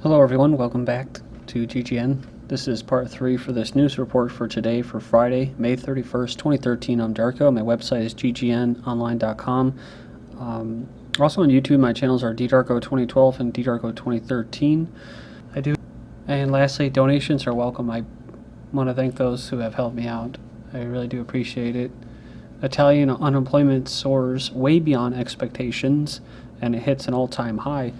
Hello everyone, welcome back to GGN. This is part 3 for this news report for today for Friday, May 31st, 2013. I'm Darko. My website is ggnonline.com. Also on YouTube, my channels are ddarko2012 and ddarko2013. And lastly, donations are welcome. I want to thank those who have helped me out. I really do appreciate it. Italian unemployment soars way beyond expectations, and it hits an all-time high.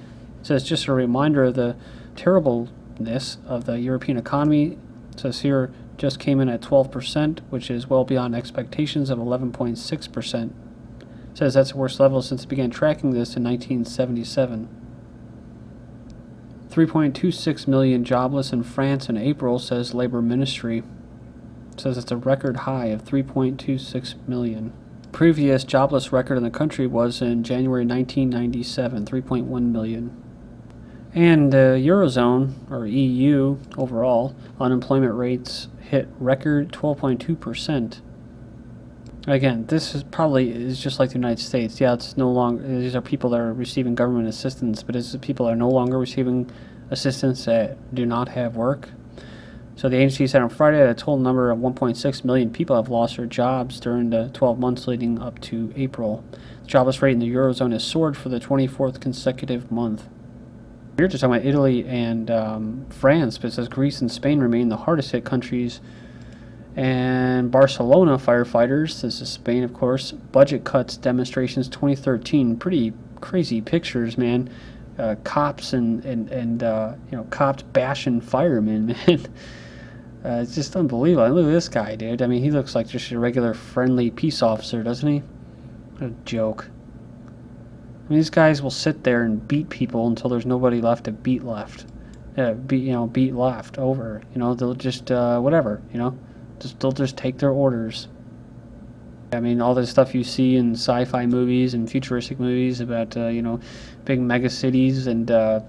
So it's just a reminder of the terribleness of the European economy. It says here just came in at 12%, which is well beyond expectations of 11.6%. It says that's the worst level since it began tracking this in 1977. 3.26 million jobless in France in April, says Labor Ministry. It says it's a record high of 3.26 million. Previous jobless record in the country was in January 1997, 3.1 million. And Eurozone, or EU overall, unemployment rates hit record 12.2%. Again, this is just like the United States. Yeah, it's no longer, these are people that are receiving government assistance, but it's people that are no longer receiving assistance that do not have work. So the agency said on Friday that a total number of 1.6 million people have lost their jobs during the 12 months leading up to April. The jobless rate in the Eurozone has soared for the 24th consecutive month. We're just talking about Italy and France, but it says Greece and Spain remain the hardest hit countries. And Barcelona firefighters, this is Spain of course, budget cuts demonstrations 2013. Pretty crazy pictures, man. Cops and cops bashing firemen, man. It's just unbelievable. Look at this guy, dude. I mean, he looks like just a regular friendly peace officer, doesn't he? What a joke. I mean, these guys will sit there and beat people until there's nobody left to beat left. Beat left over. They'll just whatever. They'll just take their orders. I mean, all the stuff you see in sci-fi movies and futuristic movies about big mega cities and a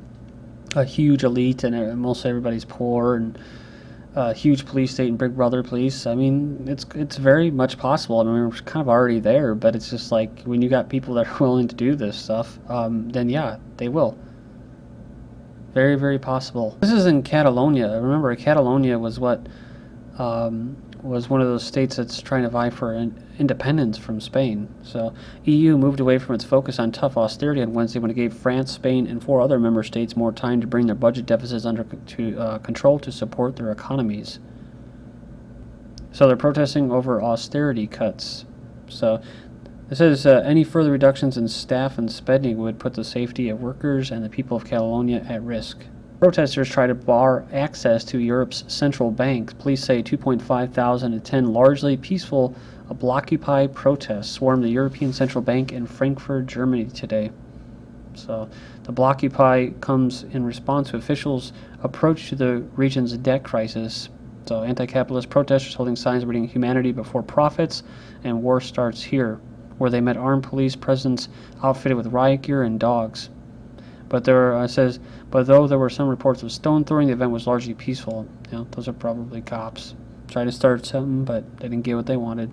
huge elite and most everybody's poor and huge police state and Big Brother police. I mean, it's very much possible. I mean, we're kind of already there, but it's just like when you got people that are willing to do this stuff, then yeah, they will. Very, very possible. This is in Catalonia. Remember, Catalonia was was one of those states that's trying to vie for independence from Spain. So EU moved away from its focus on tough austerity on Wednesday when it gave France, Spain, and 4 other member states more time to bring their budget deficits under control to support their economies. So they're protesting over austerity cuts. So it says any further reductions in staff and spending would put the safety of workers and the people of Catalonia at risk. Protesters try to bar access to Europe's central bank. Police say 2,500 attend largely peaceful Blockupy protests swarmed the European Central Bank in Frankfurt, Germany today. So the Blockupy comes in response to officials' approach to the region's debt crisis. So anti-capitalist protesters holding signs reading "Humanity before profits" and "War starts here," where they met armed police presence outfitted with riot gear and dogs. But though there were some reports of stone throwing, the event was largely peaceful. Those are probably cops. Tried to start something, but they didn't get what they wanted.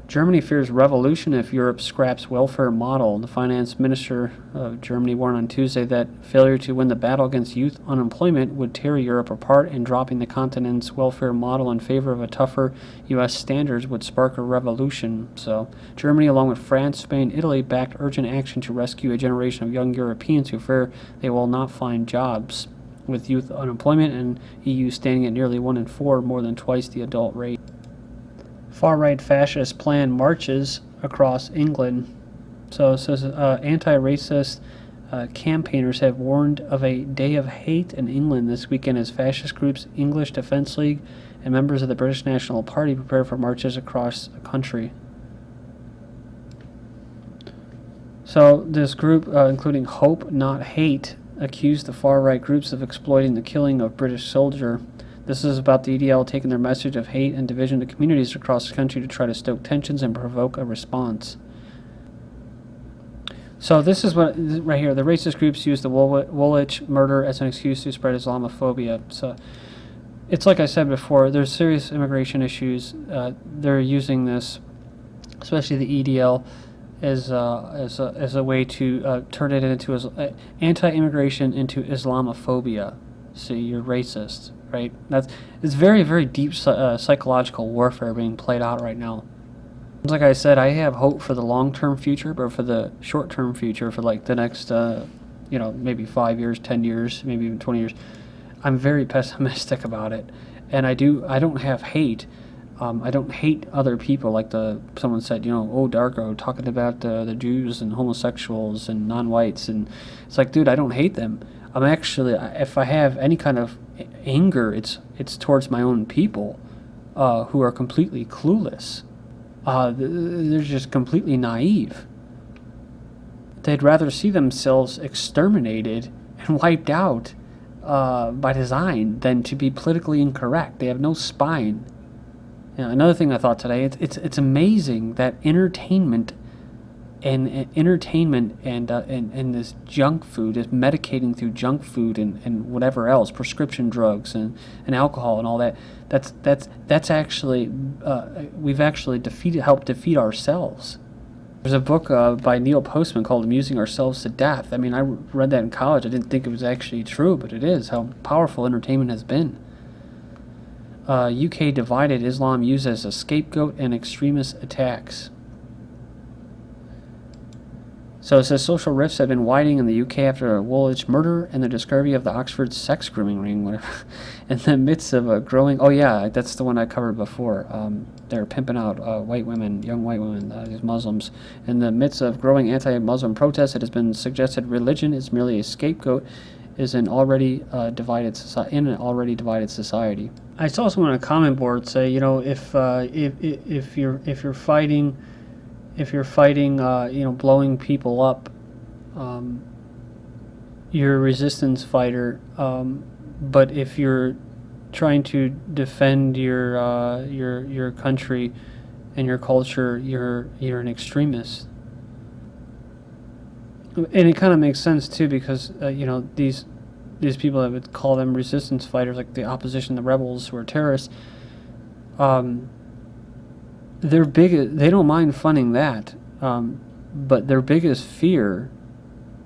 Germany fears revolution if Europe scraps welfare model. The finance minister of Germany warned on Tuesday that failure to win the battle against youth unemployment would tear Europe apart, and dropping the continent's welfare model in favor of a tougher U.S. standards would spark a revolution. So Germany, along with France, Spain, Italy, backed urgent action to rescue a generation of young Europeans who fear they will not find jobs, with youth unemployment and EU standing at nearly 1 in 4, more than twice the adult rate. Far-right fascist plan marches across England. So it says anti-racist campaigners have warned of a day of hate in England this weekend as fascist groups English Defence League and members of the British National Party prepare for marches across the country. So this group, including Hope Not Hate, accused the far-right groups of exploiting the killing of British soldier. This is about the EDL taking their message of hate and division to communities across the country to try to stoke tensions and provoke a response. So this is what right here. The racist groups use the Woolwich murder as an excuse to spread Islamophobia. So it's like I said before, there's serious immigration issues. They're using this, especially the EDL, as a way to turn it into anti-immigration into Islamophobia. See, you're racist, right? It's very, very deep psychological warfare being played out right now. Like I said, I have hope for the long-term future, but for the short-term future, for like the next, maybe 5 years, 10 years, maybe even 20 years, I'm very pessimistic about it. And I don't have hate. I don't hate other people like someone said, Darko, talking about the Jews and homosexuals and non-whites. And it's like, dude, I don't hate them. I'm actually, if I have any kind of anger, it's towards my own people who are completely clueless. They're just completely naive. They'd rather see themselves exterminated and wiped out by design than to be politically incorrect. They have no spine. Another thing I thought today, it's amazing that entertainment and this junk food is medicating through junk food and whatever else, prescription drugs and alcohol and all that. That's actually we've actually helped defeat ourselves. There's a book by Neil Postman called "Amusing Ourselves to Death." I mean, I read that in college. I didn't think it was actually true, but it is. How powerful entertainment has been. UK divided, Islam used as a scapegoat in extremist attacks. So it says social rifts have been widening in the UK after a Woolwich murder and the discovery of the Oxford sex grooming ring, whatever. In the midst of a growing, that's the one I covered before. They're pimping out white women, young white women, these Muslims. In the midst of growing anti-Muslim protests, it has been suggested religion is merely a scapegoat in an already divided society. I saw someone on a comment board say, if you're fighting, blowing people up, you're a resistance fighter. But if you're trying to defend your country and your culture, you're an extremist. And it kind of makes sense too, because these people that would call them resistance fighters, like the opposition, the rebels who are terrorists, they don't mind funding that, but their biggest fear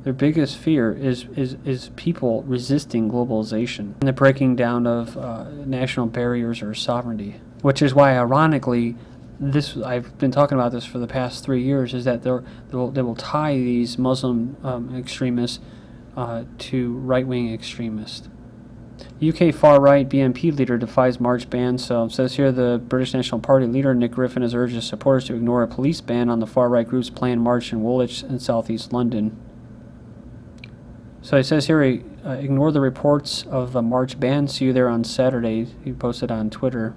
is people resisting globalization and the breaking down of national barriers or sovereignty. Which is why, ironically, I've been talking about this for the past 3 years, is that they will tie these Muslim extremists to right-wing extremists. UK far-right BNP leader defies March ban. So it says here the British National Party leader Nick Griffin has urged his supporters to ignore a police ban on the far-right group's planned march in Woolwich in southeast London. So it says here, ignore the reports of the march ban. See you there on Saturday. He posted on Twitter.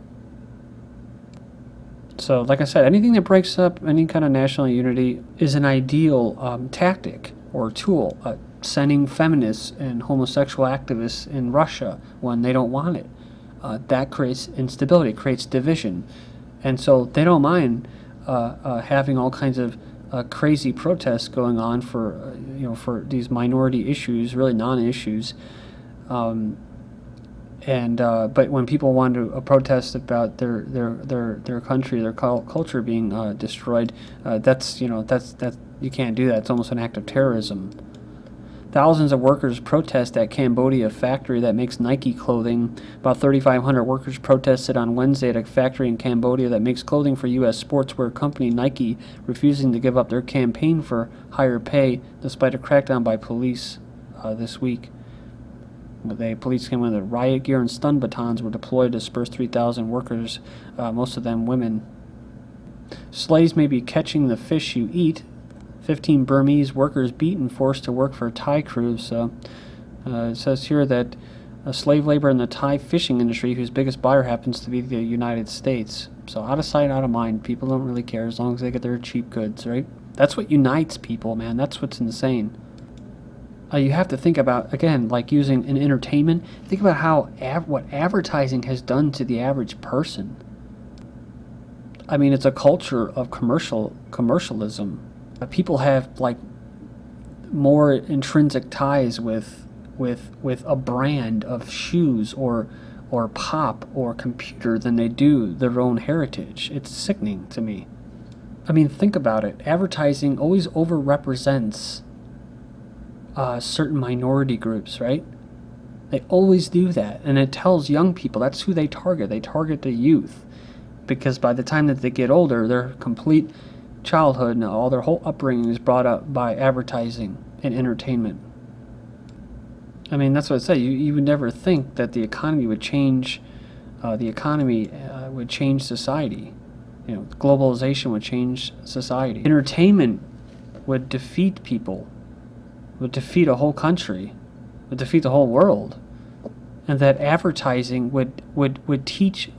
So, like I said, anything that breaks up any kind of national unity is an ideal tactic or tool. Sending feminists and homosexual activists in Russia when they don't want it. That creates instability, creates division. And so they don't mind having all kinds of crazy protests going on for these minority issues, really non-issues. But when people want to protest about their country, their culture being destroyed, that's you can't do that. It's almost an act of terrorism. Thousands of workers protest at Cambodia factory that makes Nike clothing. About 3,500 workers protested on Wednesday at a factory in Cambodia that makes clothing for U.S. sportswear company Nike, refusing to give up their campaign for higher pay despite a crackdown by police this week. Police came with riot gear and stun batons were deployed to disperse 3,000 workers, most of them women. Slaves may be catching the fish you eat. 15 Burmese workers beaten, forced to work for Thai crews. It says here that slave labor in the Thai fishing industry, whose biggest buyer happens to be the United States. So out of sight, out of mind. People don't really care as long as they get their cheap goods, right? That's what unites people, man. That's what's insane. You have to think about, again, like using in entertainment, think about how what advertising has done to the average person. I mean, it's a culture of commercialism. People have like more intrinsic ties with a brand of shoes or pop or computer than they do their own heritage. It's sickening to me. I mean, think about it. Advertising always overrepresents certain minority groups, right? They always do that. And it tells young people, that's who they target. They target the youth. Because by the time that they get older, their complete childhood and all their whole upbringing is brought up by advertising and entertainment. I mean, that's what I say. You would never think that the economy would change. Would change society. You know, globalization would change society. Entertainment would defeat people. Would defeat a whole country. Would defeat the whole world. And that advertising would teach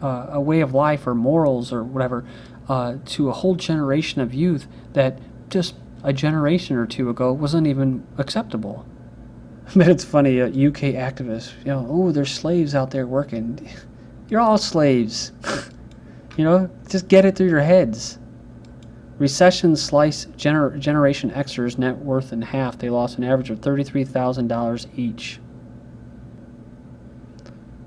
a way of life or morals or whatever to a whole generation of youth that just a generation or two ago wasn't even acceptable. But it's funny, UK activists, you know, oh, there's slaves out there working. You're all slaves. You know, just get it through your heads. Recession sliced Generation Xers net worth in half. They lost an average of $33,000 each.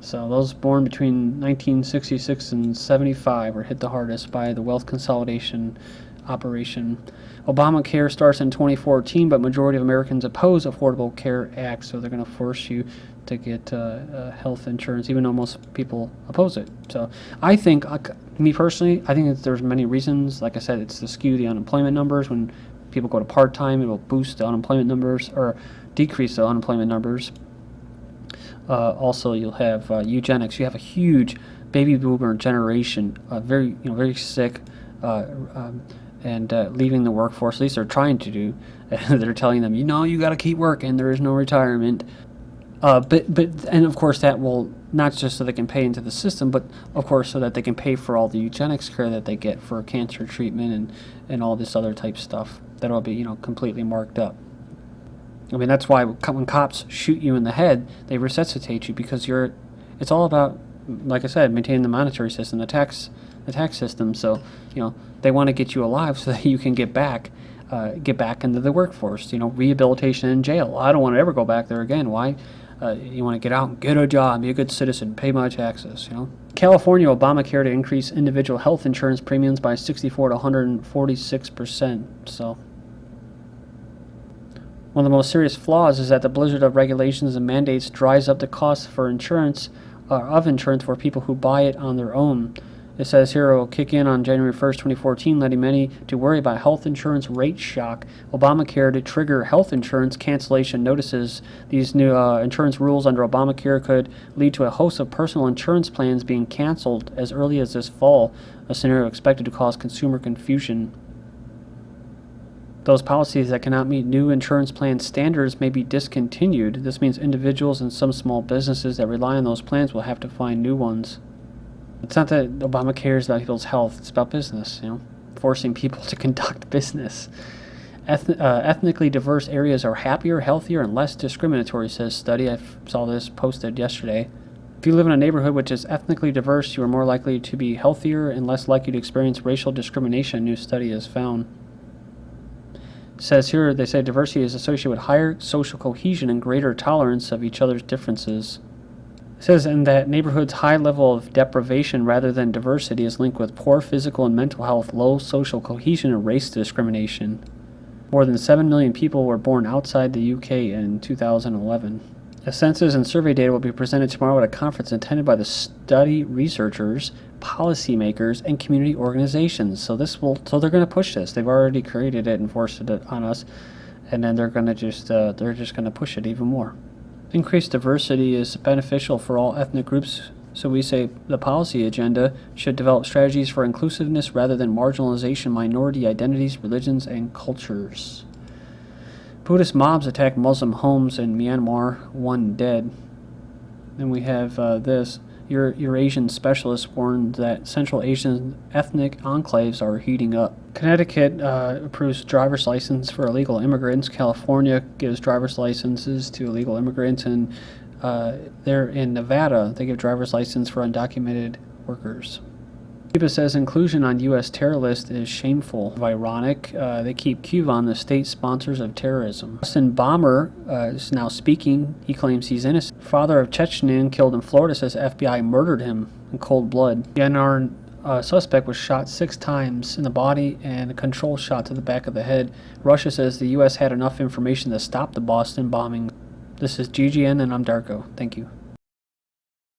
So those born between 1966 and 75 were hit the hardest by the wealth consolidation operation. Obamacare starts in 2014, but majority of Americans oppose Affordable Care Act, so they're going to force you to get health insurance, even though most people oppose it. So I think, me personally, I think that there's many reasons. Like I said, it's to skew the unemployment numbers. When people go to part-time, it will boost the unemployment numbers or decrease the unemployment numbers. Also, you'll have eugenics. You have a huge baby boomer generation, very sick, and leaving the workforce. At least they're trying to do. They're telling them, you got to keep working. There is no retirement. And of course that will not just so they can pay into the system, but of course so that they can pay for all the eugenics care that they get for cancer treatment and all this other type stuff that'll be completely marked up. I mean, that's why when cops shoot you in the head, they resuscitate you, because it's all about, like I said, maintaining the monetary system, the tax system. So they want to get you alive so that you can get back into the workforce. Rehabilitation in jail. I don't want to ever go back there again. Why? You want to get out and get a job, be a good citizen, pay my taxes. California Obamacare to increase individual health insurance premiums by 64 to 146%. So. One of the most serious flaws is that the blizzard of regulations and mandates dries up the cost for insurance for people who buy it on their own. It says here it will kick in on January 1st, 2014, letting many to worry about health insurance rate shock. Obamacare to trigger health insurance cancellation notices. These new insurance rules under Obamacare could lead to a host of personal insurance plans being canceled as early as this fall, a scenario expected to cause consumer confusion. Those policies that cannot meet new insurance plan standards may be discontinued. This means individuals and some small businesses that rely on those plans will have to find new ones. It's not that Obamacare is about people's health, it's about business, forcing people to conduct business. Ethnically diverse areas are happier, healthier, and less discriminatory, says study. I saw this posted yesterday. If you live in a neighborhood which is ethnically diverse, you are more likely to be healthier and less likely to experience racial discrimination, a new study has found. Says here, they say diversity is associated with higher social cohesion and greater tolerance of each other's differences. It says in that neighborhoods' high level of deprivation rather than diversity is linked with poor physical and mental health, low social cohesion, and race discrimination. More than 7 million people were born outside the UK in 2011. A census and survey data will be presented tomorrow at a conference attended by the study researchers, policymakers, and community organizations. So they're going to push this. They've already created it and forced it on us, and then they're going to just going to push it even more. Increased diversity is beneficial for all ethnic groups. So we say the policy agenda should develop strategies for inclusiveness rather than marginalization, minority identities, religions, and cultures. Buddhist mobs attack Muslim homes in Myanmar, 1 dead. Then we have this. Eurasian specialists warned that Central Asian ethnic enclaves are heating up. Connecticut approves driver's license for illegal immigrants. California gives driver's licenses to illegal immigrants. And they're in Nevada. They give driver's license for undocumented workers. Cuba says inclusion on U.S. terror list is shameful. Ironic, they keep Cuba on the state sponsors of terrorism. Austin Bomber is now speaking. He claims he's innocent. Father of Chechen killed in Florida says FBI murdered him in cold blood. The suspect was shot 6 times in the body and a control shot to the back of the head. Russia says the U.S. had enough information to stop the Boston bombing. This is GGN, and I'm Darko. Thank you.